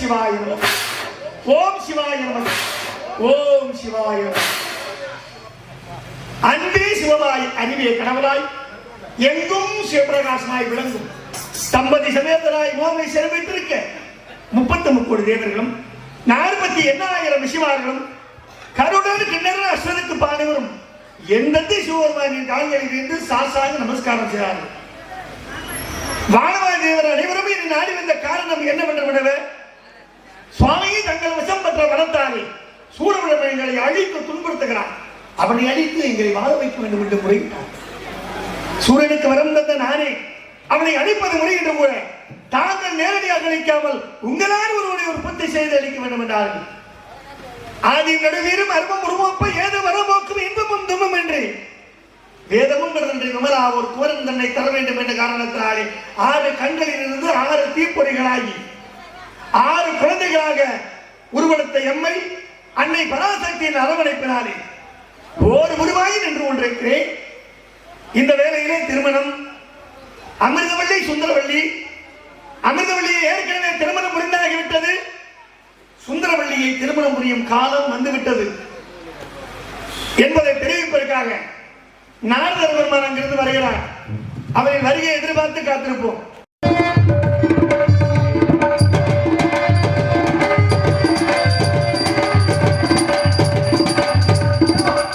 சிவாய நமः. ஓம் சிவாய நமः. ஓம் சிவாய நமः. அன்பே சிவமாய் அறிவே கடவுளாய் எங்கும் சிவபிரகாசமாய் விளங்கும் தம்பதி சமேதராய் மோகனை சிறப்பித்திருக்க 33 தேவர்களும் 48,000 விஷயமார்களும் கருடர் கிண்ணற அஸ்வனுக்கு பானைவரும் எந்தெந்த சிவபெருமானின் கால்களில் இருந்து சாசாங்க நமஸ்காரம் செய்தார்கள். வானவாய் தேவர் அனைவரும் இனி நாடி வந்த காரணம் என்னவென்று சுவாமியை தங்கள் வசம் பெற்ற வனத்தாலே சூரவிடங்களை அழித்து துன்புறுத்துகிறார். அவனை அழித்து எங்களை வாழ வைக்க வேண்டும் என்று முறையிட்டார். சூரியனுக்கு வரம் தந்த நானே அவனை அழிப்பது முறை என்று கூட தாங்கள் நேரடியாக அழிக்காமல் உங்களால் ஒருவனை உற்பத்தி செய்து அளிக்க வேண்டும் என்றார்கள். ஆதி நடுவீரும் அருமம் உருவப்ப ஏது வரமோக்கும் இன்பமும் துன்பம் என்று வேதமும் விமலா ஒரு குவரன் தன்னை தர வேண்டும் என்ற காரணத்தினாலே 6 கண்களில் இருந்து 6 தீப்பொறிகளாகி 6 குழந்தைகளாக உருவெடுத்த எம்மை அன்னை பராசக்தியின் அரவணைப்பினாலே ஓர் உருவாகி நின்று கொண்டிருக்கிறேன். இந்த வேளையிலே திருமணம் அமிர்தவள்ளி சுந்தரவள்ளி, அமிர்தவள்ளியை ஏற்கனவே திருமணம் புரிந்தாகிவிட்டது. சுந்தரவள்ளியை திருமணம் புரியும் காலம் வந்துவிட்டது என்பதை தெரிவிப்பதற்காக நாரதர் பெருமான் அங்கிருந்து வருகிறார். அவரின் வருகையை எதிர்பார்த்து காத்திருப்போம்.